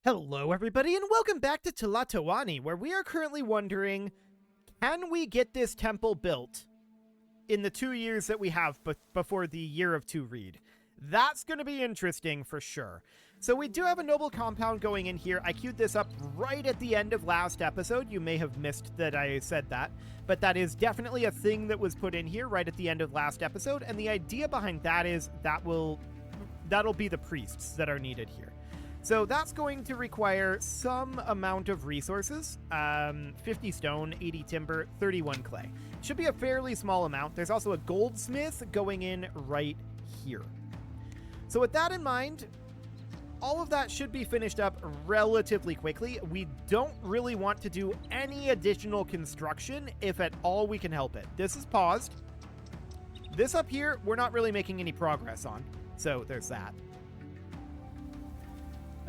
Hello everybody and welcome back to Tlatoani, where we are currently wondering, can we get this temple built in the 2 years that we have before the Year of Two read? That's going to be interesting for sure. So we do have a noble compound going in here. I queued this up right at the end of last episode. You may have missed that I said that, but that is definitely a thing that was put in here right at the end of last episode, and the idea behind that is that'll be the priests that are needed here. So that's going to require some amount of resources, 50 stone, 80 timber, 31 clay. Should be a fairly small amount. There's also a goldsmith going in right here. So with that in mind, all of that should be finished up relatively quickly. We don't really want to do any additional construction if at all we can help it. This is paused. This up here, we're not really making any progress on. So there's that.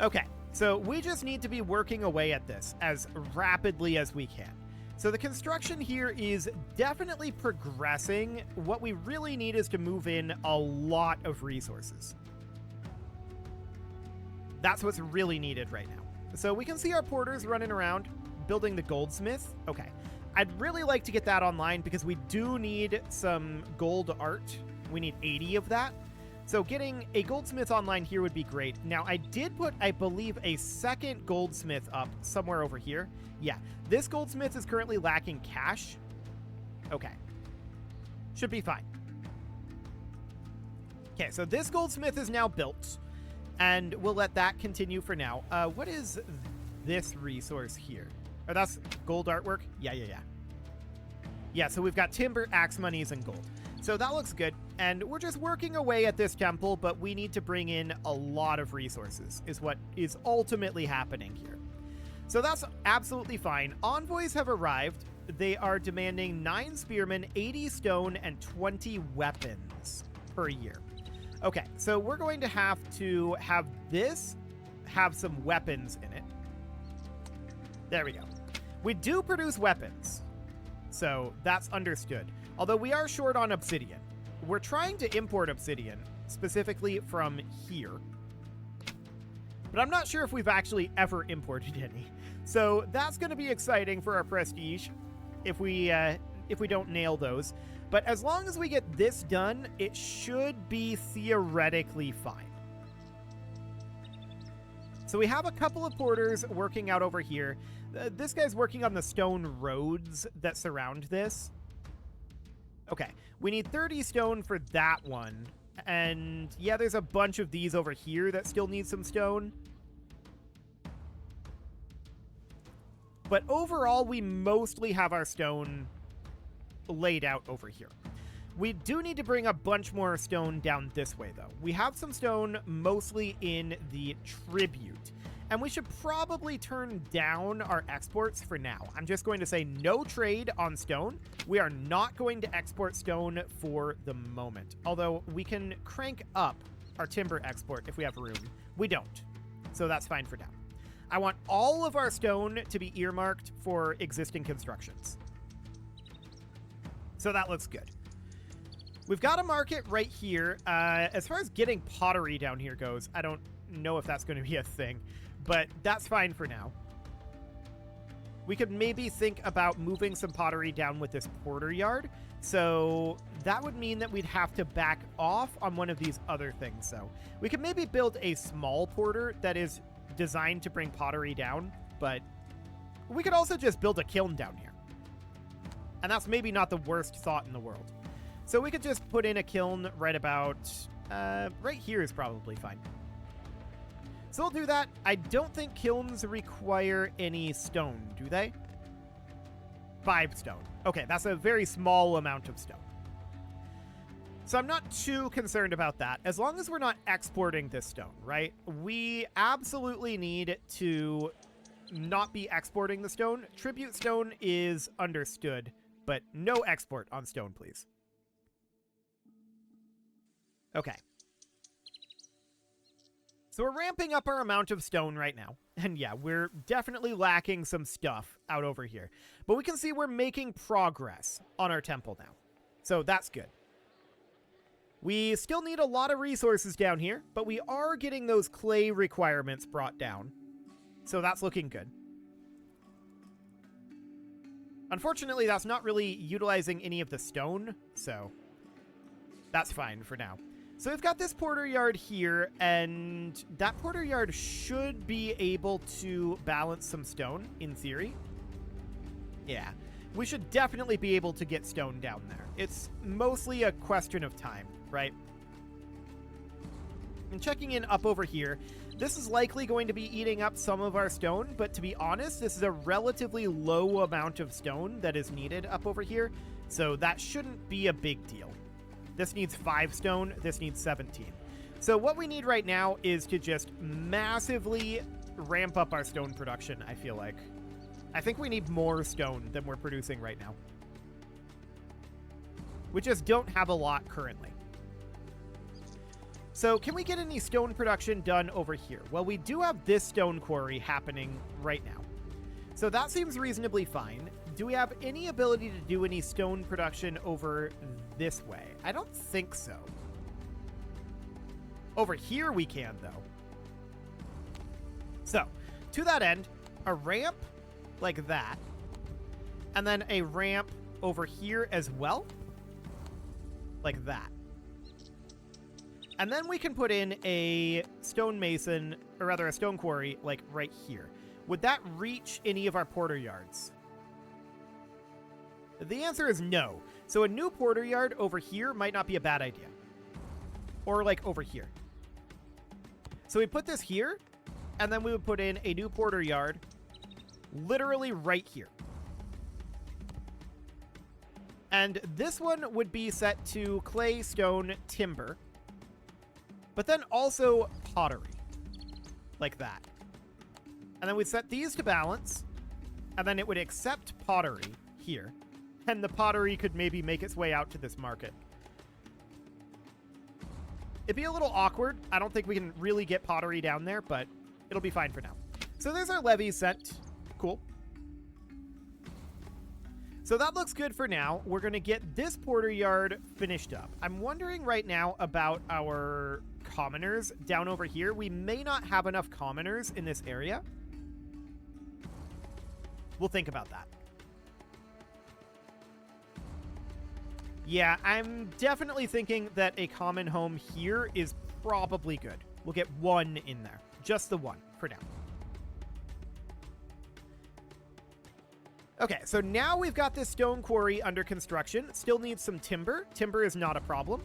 Okay, so we just need to be working away at this as rapidly as we can. So the construction here is definitely progressing. What we really need is to move in a lot of resources. That's what's really needed right now. So we can see our porters running around building the goldsmith. Okay, I'd really like to get that online because we do need some gold art. We need 80 of that. So getting a goldsmith online here would be great. Now, I did put, I believe, a second goldsmith up somewhere over here. Yeah, this goldsmith is currently lacking cash. Okay. Should be fine. Okay, so this goldsmith is now built, and we'll let that continue for now. What is this resource here? Oh, that's gold artwork? Yeah. Yeah, so we've got timber, axe monies, and gold. So that looks good, and we're just working away at this temple, but we need to bring in a lot of resources, is what is ultimately happening here. So that's absolutely fine. Envoys have arrived. They are demanding 9 spearmen, 80 stone, and 20 weapons per year. Okay, so we're going to have this have some weapons in it. There we go. We do produce weapons, so that's understood. Although we are short on obsidian. We're trying to import obsidian, specifically from here. But I'm not sure if we've actually ever imported any. So that's going to be exciting for our prestige if we don't nail those. But as long as we get this done, it should be theoretically fine. So we have a couple of porters working out over here. This guy's working on the stone roads that surround this. Okay, we need 30 stone for that one. And yeah, there's a bunch of these over here that still need some stone. But overall, we mostly have our stone laid out over here. We do need to bring a bunch more stone down this way, though. We have some stone mostly in the tribute. And we should probably turn down our exports for now. I'm just going to say no trade on stone. We are not going to export stone for the moment. Although we can crank up our timber export if we have room. We don't. So that's fine for now. I want all of our stone to be earmarked for existing constructions. So that looks good. We've got a market right here. As far as getting pottery down here goes, I don't know if that's going to be a thing. But that's fine for now. We could maybe think about moving some pottery down with this porter yard. So that would mean that we'd have to back off on one of these other things. So we could maybe build a small porter that is designed to bring pottery down. But we could also just build a kiln down here. And that's maybe not the worst thought in the world. So we could just put in a kiln right about... right here is probably fine. So we'll do that. I don't think kilns require any stone, do they? 5 stone. Okay, that's a very small amount of stone. So I'm not too concerned about that, as long as we're not exporting this stone, right? We absolutely need to not be exporting the stone. Tribute stone is understood, but no export on stone, please. Okay. So we're ramping up our amount of stone right now. And yeah, we're definitely lacking some stuff out over here. But we can see we're making progress on our temple now. So that's good. We still need a lot of resources down here, but we are getting those clay requirements brought down. So that's looking good. Unfortunately, that's not really utilizing any of the stone, so that's fine for now. So we've got this porter yard here, and that porter yard should be able to balance some stone, in theory. Yeah, we should definitely be able to get stone down there. It's mostly a question of time, right? And checking in up over here, this is likely going to be eating up some of our stone, but to be honest, this is a relatively low amount of stone that is needed up over here, so that shouldn't be a big deal. This needs 5 stone, this needs 17. So what we need right now is to just massively ramp up our stone production, I feel like. I think we need more stone than we're producing right now. We just don't have a lot currently. So can we get any stone production done over here? Well, we do have this stone quarry happening right now. So that seems reasonably fine. Do we have any ability to do any stone production over this way? I don't think so. Over here we can, though. So, to that end, a ramp like that, and then a ramp over here as well, like that. And then we can put in a stonemason, or rather a stone quarry, like right here. Would that reach any of our porter yards? The answer is no. So a new porter yard over here might not be a bad idea. Or like over here. So we put this here, and then we would put in a new porter yard literally right here. And this one would be set to clay, stone, timber, but then also pottery, like that. And then we'd set these to balance, and then it would accept pottery here, and the pottery could maybe make its way out to this market. It'd be a little awkward. I don't think we can really get pottery down there, but it'll be fine for now. So there's our levees set. Cool. So that looks good for now. We're going to get this porter yard finished up. I'm wondering right now about our commoners down over here. We may not have enough commoners in this area. We'll think about that. Yeah, I'm definitely thinking that a common home here is probably good. We'll get 1 in there. Just the 1 for now. Okay, so now we've got this stone quarry under construction. Still needs some timber. Timber is not a problem.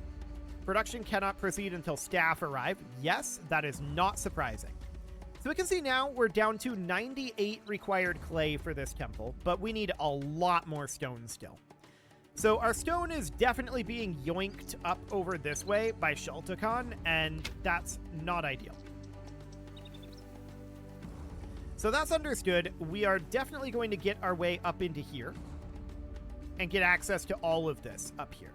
Production cannot proceed until staff arrive. Yes, that is not surprising. So we can see now we're down to 98 required clay for this temple, but we need a lot more stone still. So our stone is definitely being yoinked up over this way by Tlatoani, and that's not ideal. So that's understood. We are definitely going to get our way up into here and get access to all of this up here.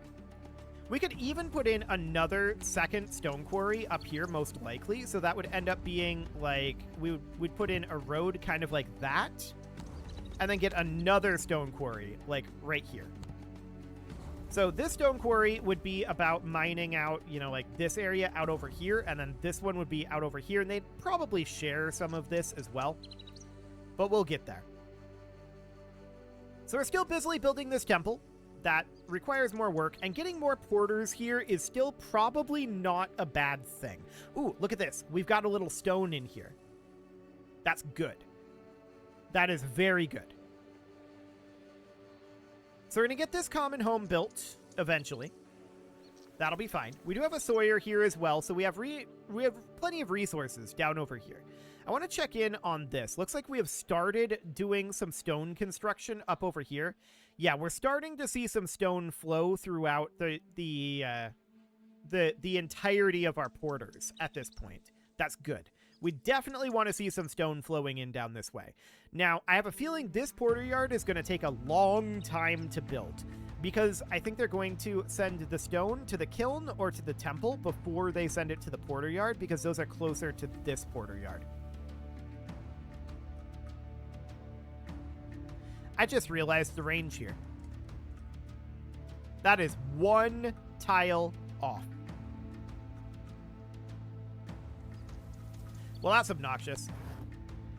We could even put in another second stone quarry up here, most likely. So that would end up being like, we'd put in a road kind of like that, and then get another stone quarry like right here. So this stone quarry would be about mining out, you know, like this area out over here, and then this one would be out over here, and they'd probably share some of this as well. But we'll get there. So we're still busily building this temple. That requires more work, and getting more porters here is still probably not a bad thing. Ooh, look at this. We've got a little stone in here. That's good. That is very good. So we're going to get this common home built eventually. That'll be fine. We do have a sawyer here as well, so we have plenty of resources down over here. I want to check in on this. Looks like we have started doing some stone construction up over here. Yeah, we're starting to see some stone flow throughout the entirety of our porters at this point. That's good. We definitely want to see some stone flowing in down this way. Now, I have a feeling this porter yard is going to take a long time to build, because I think they're going to send the stone to the kiln or to the temple before they send it to the porter yard, because those are closer to this porter yard. I just realized the range here. That is 1 tile off. Well, that's obnoxious.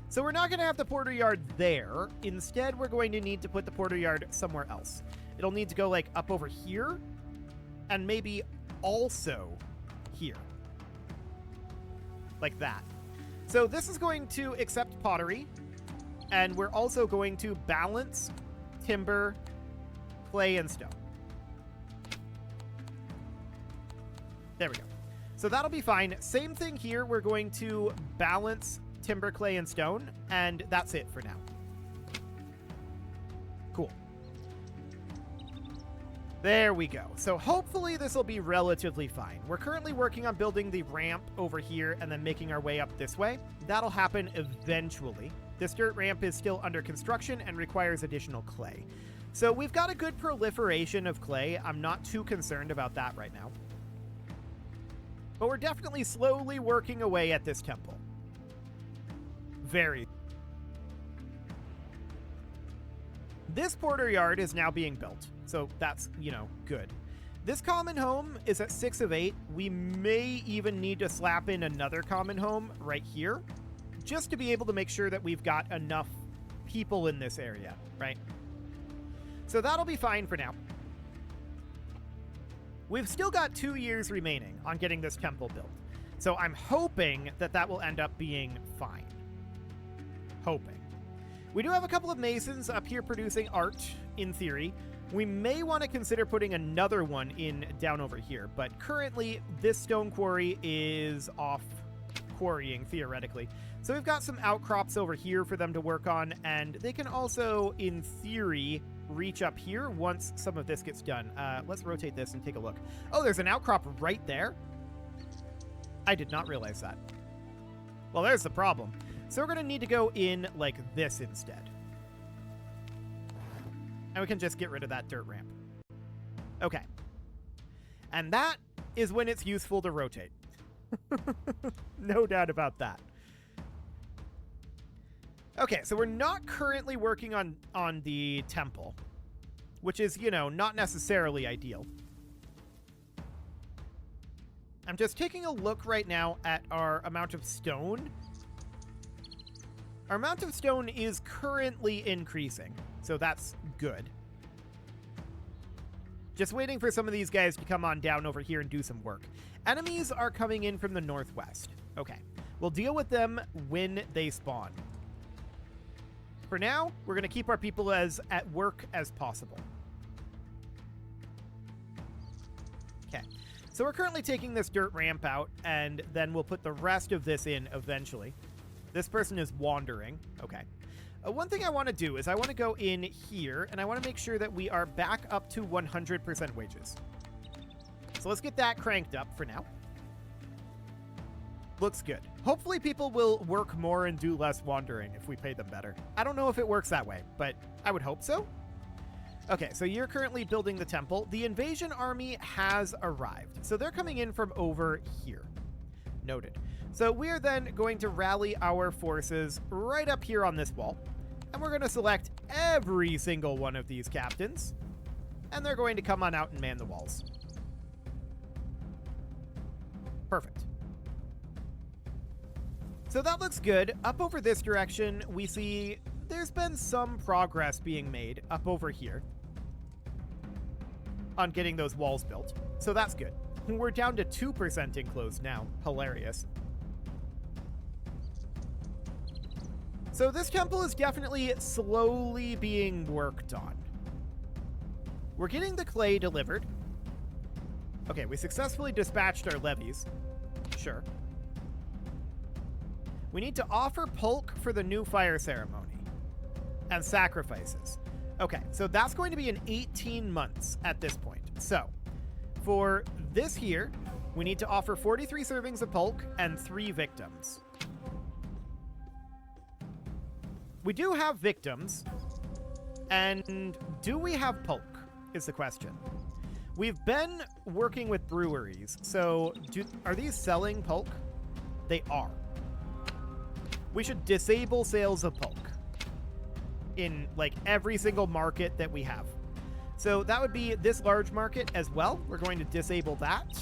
So we're not going to have the porter yard there. Instead, we're going to need to put the porter yard somewhere else. It'll need to go like up over here and maybe also here. Like that. So this is going to accept pottery, and we're also going to balance timber, clay, and stone. There we go. So that'll be fine. Same thing here. We're going to balance timber, clay, and stone, and that's it for now. Cool. There we go. So hopefully this will be relatively fine. We're currently working on building the ramp over here and then making our way up this way. That'll happen eventually. This dirt ramp is still under construction and requires additional clay. So we've got a good proliferation of clay. I'm not too concerned about that right now. But we're definitely slowly working away at this temple. Very. This porter yard is now being built, so that's, good. This common home is at 6 of 8. We may even need to slap in another common home right here, just to be able to make sure that we've got enough people in this area, right? So that'll be fine for now. We've still got 2 years remaining on getting this temple built, so I'm hoping that that will end up being fine. Hoping. We do have a couple of masons up here producing art, in theory. We may want to consider putting another one in down over here, but currently this stone quarry is off quarrying, theoretically. So we've got some outcrops over here for them to work on, and they can also, in theory, reach up here once some of this gets done. Let's rotate this and take a look. Oh, there's an outcrop right there? I did not realize that. Well, there's the problem. So we're going to need to go in like this instead. And we can just get rid of that dirt ramp. Okay. And that is when it's useful to rotate. No doubt about that. Okay, so we're not currently working on the temple, which is, not necessarily ideal. I'm just taking a look right now at our amount of stone. Our amount of stone is currently increasing, so that's good. Just waiting for some of these guys to come on down over here and do some work. Enemies are coming in from the northwest. Okay, we'll deal with them when they spawn. For now, we're going to keep our people as at work as possible. Okay, so we're currently taking this dirt ramp out, and then we'll put the rest of this in eventually. This person is wandering. Okay. One thing I want to do is I want to go in here, and I want to make sure that we are back up to 100% wages. So let's get that cranked up for now. Looks good. Hopefully people will work more and do less wandering if we pay them better. I don't know if it works that way, but I would hope so. Okay, so you're currently building the temple. The invasion army has arrived. So they're coming in from over here. Noted. So we are then going to rally our forces right up here on this wall. And we're going to select every single one of these captains. And they're going to come on out and man the walls. Perfect. So that looks good. Up over this direction, we see there's been some progress being made up over here on getting those walls built. So that's good. We're down to 2% enclosed now. Hilarious. So this temple is definitely slowly being worked on. We're getting the clay delivered. Okay, we successfully dispatched our levies. Sure. We need to offer pulque for the new fire ceremony and sacrifices. Okay, so that's going to be in 18 months at this point. So for this here, we need to offer 43 servings of pulque and 3 victims. We do have victims, and do we have pulque is the question. We've been working with breweries, so are these selling pulque? They are. We should disable sales of pulque in like every single market that we have. So that would be this large market as well. We're going to disable that.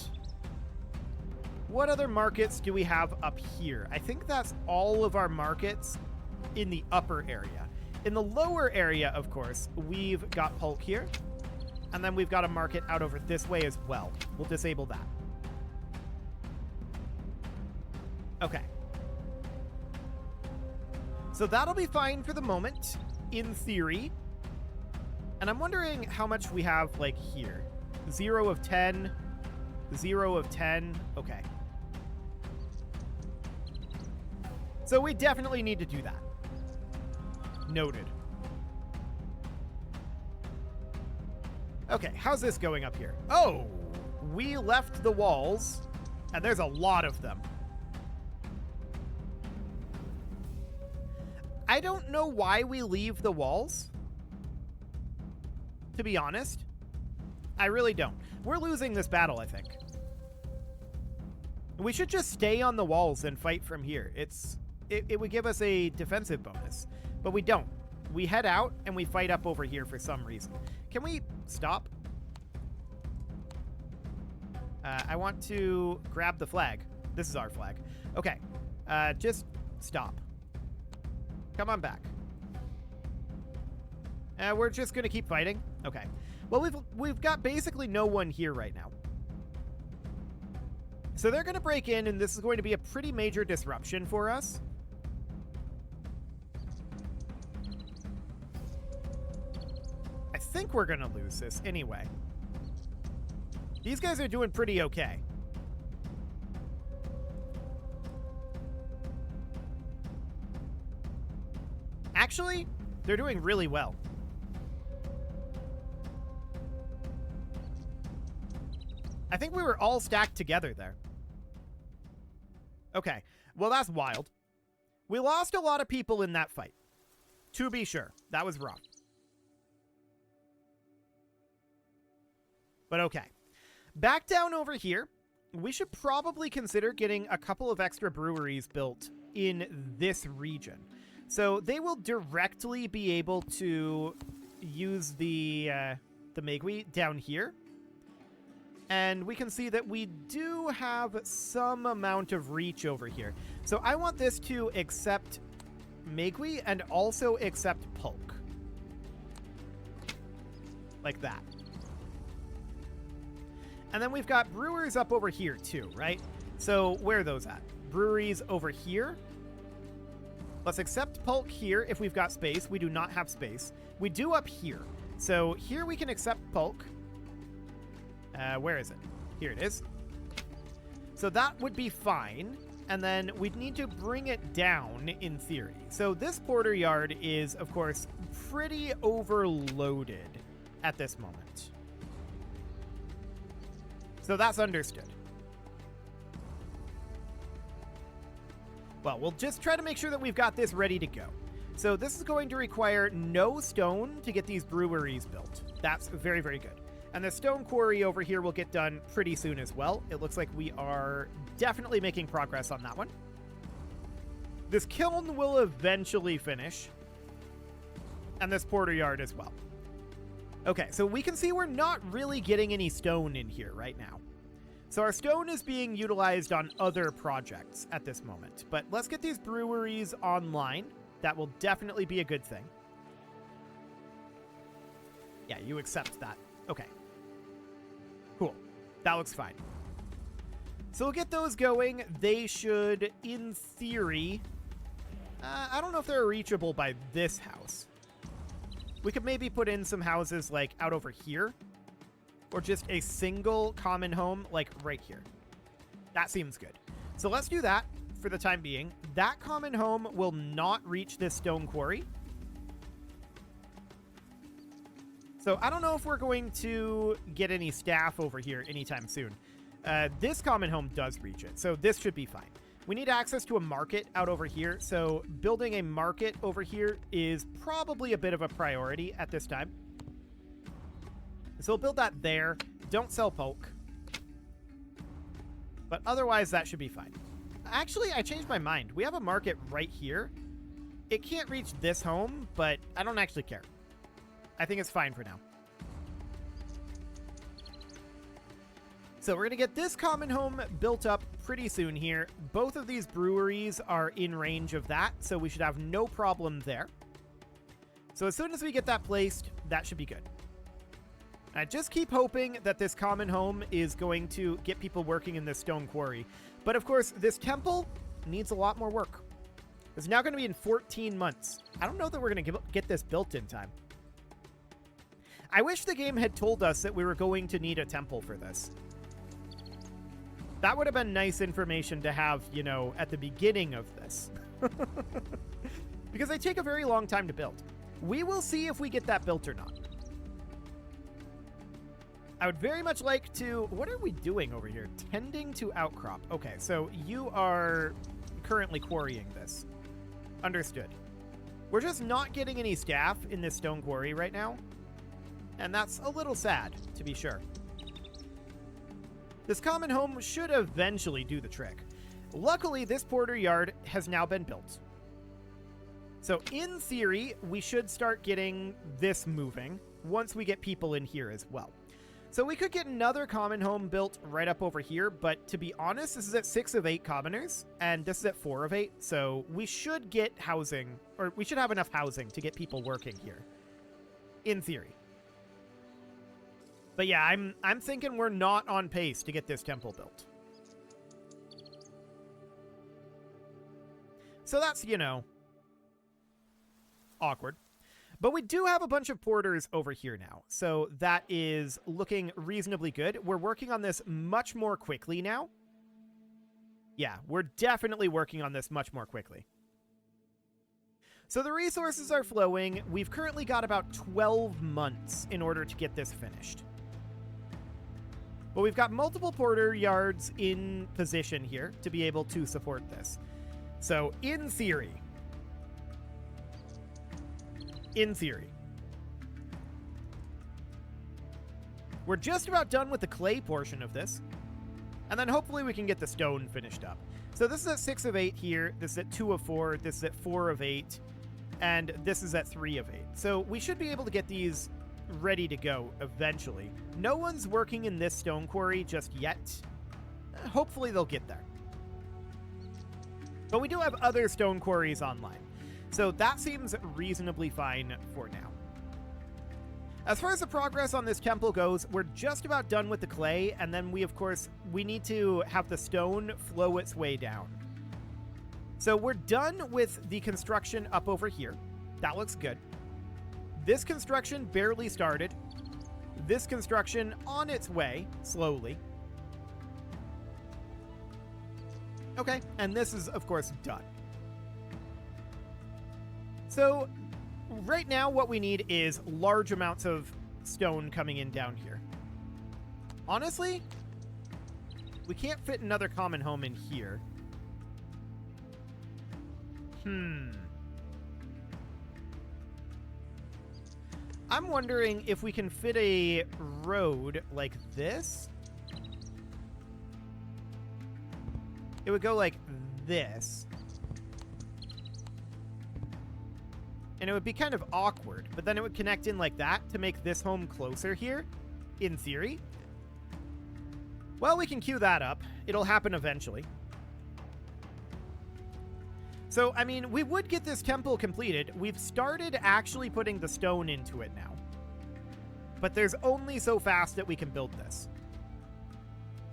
What other markets do we have up here? I think that's all of our markets in the upper area. In the lower area, of course, we've got pulp here. And then we've got a market out over this way as well. We'll disable that. Okay. So that'll be fine for the moment, in theory. And I'm wondering how much we have, like, here. 0 of 10. 0 of 10. Okay. So we definitely need to do that. Noted. Okay, how's this going up here? Oh, we left the walls, and there's a lot of them. I don't know why we leave the walls, to be honest. I really don't. We're losing this battle, I think. We should just stay on the walls and fight from here. It would give us a defensive bonus, but we don't. We head out and we fight up over here for some reason. Can we stop? I want to grab the flag. This is our flag. Okay. Just stop. Come on back. We're just going to keep fighting? Okay. Well, we've got basically no one here right now. So they're going to break in, and this is going to be a pretty major disruption for us. I think we're going to lose this anyway. These guys are doing pretty okay. Actually, they're doing really well. I think we were all stacked together there. Okay, well, that's wild. We lost a lot of people in that fight. To be sure, that was wrong. But okay. Back down over here, we should probably consider getting a couple of extra breweries built in this region. So they will directly be able to use the Megui down here. And we can see that we do have some amount of reach over here. So I want this to accept Megui and also accept Polk. Like that. And then we've got brewers up over here too, right? So where are those at? Breweries over here. Let's accept Polk here if we've got space. We do not have space. We do up here. So here we can accept Polk. Where is it? Here it is. So that would be fine. And then we'd need to bring it down in theory. So this border yard is, of course, pretty overloaded at this moment. So that's understood. Well, we'll just try to make sure that we've got this ready to go. So this is going to require no stone to get these breweries built. That's very, very good. And the stone quarry over here will get done pretty soon as well. It looks like we are definitely making progress on that one. This kiln will eventually finish. And this porter yard as well. Okay, so we can see we're not really getting any stone in here right now. So our stone is being utilized on other projects at this moment. But let's get these breweries online. That will definitely be a good thing. Yeah, you accept that. Okay. Cool. That looks fine. So we'll get those going. They should, in theory... I don't know if they're reachable by this house. We could maybe put in some houses, like, out over here. Or just a single common home, like, right here. That seems good. So let's do that for the time being. That common home will not reach this stone quarry. So I don't know if we're going to get any staff over here anytime soon. This common home does reach it, so this should be fine. We need access to a market out over here, so building a market over here is probably a bit of a priority at this time. So we'll build that there. Don't sell Polk. But otherwise, that should be fine. Actually, I changed my mind. We have a market right here. It can't reach this home, but I don't actually care. I think it's fine for now. So we're going to get this common home built up pretty soon here. Both of these breweries are in range of that, so we should have no problem there. So as soon as we get that placed, that should be good. I just keep hoping that this common home is going to get people working in this stone quarry. But of course, this temple needs a lot more work. It's now going to be in 14 months. I don't know that we're going to get this built in time. I wish the game had told us that we were going to need a temple for this. That would have been nice information to have, you know, at the beginning of this. Because they take a very long time to build. We will see if we get that built or not. I would very much like to... What are we doing over here? Tending to outcrop. Okay, so you are currently quarrying this. Understood. We're just not getting any staff in this stone quarry right now. And that's a little sad, to be sure. This common home should eventually do the trick. Luckily, this porter yard has now been built. So in theory, we should start getting this moving once we get people in here as well. So we could get another common home built right up over here, but to be honest, this is at 6 of 8 commoners, and this is at 4 of 8, so we should get housing, or we should have enough housing to get people working here. In theory. But yeah, I'm thinking we're not on pace to get this temple built. So that's, you know, awkward. But we do have a bunch of porters over here now, so that is looking reasonably good. We're working on this much more quickly now. Yeah, we're definitely working on this much more quickly. So the resources are flowing. We've currently got about 12 months in order to get this finished. But we've got multiple porter yards in position here to be able to support this. So in theory, we're just about done with the clay portion of this. And then hopefully we can get the stone finished up. So this is at 6 of 8 here. This is at 2 of 4. This is at 4 of 8. And this is at 3 of 8. So we should be able to get these ready to go eventually. No one's working in this stone quarry just yet. Hopefully they'll get there. But we do have other stone quarries online. So that seems reasonably fine for now. As far as the progress on this temple goes, we're just about done with the clay, and then we need to have the stone flow its way down. So we're done with the construction up over here. That looks good. This construction barely started. This construction on its way, slowly. Okay, and this is, of course, done. So, right now what we need is large amounts of stone coming in down here. Honestly, we can't fit another common home in here. I'm wondering if we can fit a road like this. It would go like this. And it would be kind of awkward, but then it would connect in like that to make this home closer here, in theory. Well, we can queue that up. It'll happen eventually. So, I mean, we would get this temple completed. We've started actually putting the stone into it now. But there's only so fast that we can build this.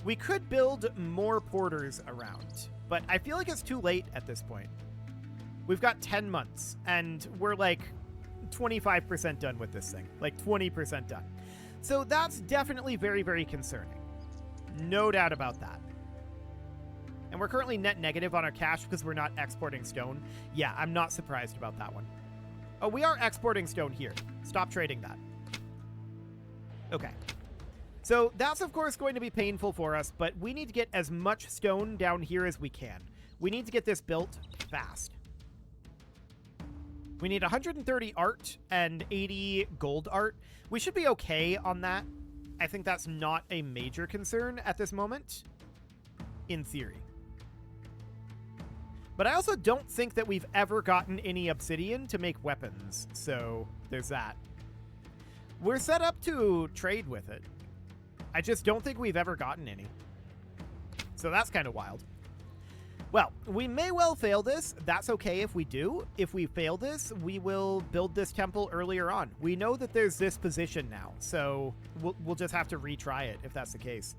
We could build more porters around, but I feel like it's too late at this point. We've got 10 months, and we're like 25% done with this thing. Like 20% done. So that's definitely very, very concerning. No doubt about that. And we're currently net negative on our cash because we're not exporting stone. Yeah, I'm not surprised about that one. Oh, we are exporting stone here. Stop trading that. Okay. So that's, of course, going to be painful for us, but we need to get as much stone down here as we can. We need to get this built fast. We need 130 art and 80 gold art. We should be okay on that. I think that's not a major concern at this moment, in theory. But I also don't think that we've ever gotten any obsidian to make weapons, so there's that. We're set up to trade with it. I just don't think we've ever gotten any. So that's kind of wild. Well, we may well fail this. That's okay if we do. If we fail this, we will build this temple earlier on. We know that there's this position now, so we'll just have to retry it if that's the case.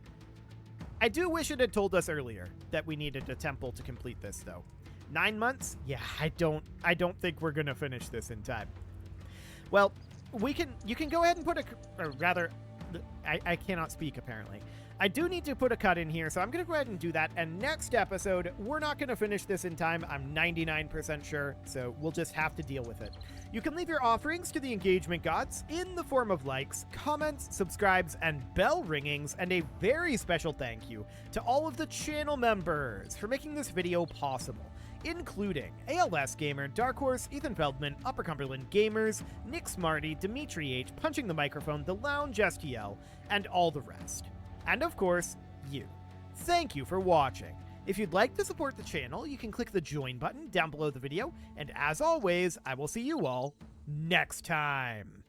I do wish it had told us earlier that we needed a temple to complete this, though. 9 months? Yeah, I don't think we're gonna finish this in time. Well, you can go ahead and put or rather, I cannot speak apparently. I do need to put a cut in here, so I'm going to go ahead and do that. And next episode, we're not going to finish this in time. I'm 99% sure, so we'll just have to deal with it. You can leave your offerings to the engagement gods in the form of likes, comments, subscribes, and bell ringings, and a very special thank you to all of the channel members for making this video possible, including ALS Gamer, Dark Horse, Ethan Feldman, Upper Cumberland Gamers, Nick Smarty, Dimitri H, Punching the Microphone, The Lounge STL, and all the rest. And of course, you. Thank you for watching. If you'd like to support the channel, you can click the join button down below the video, and as always, I will see you all next time.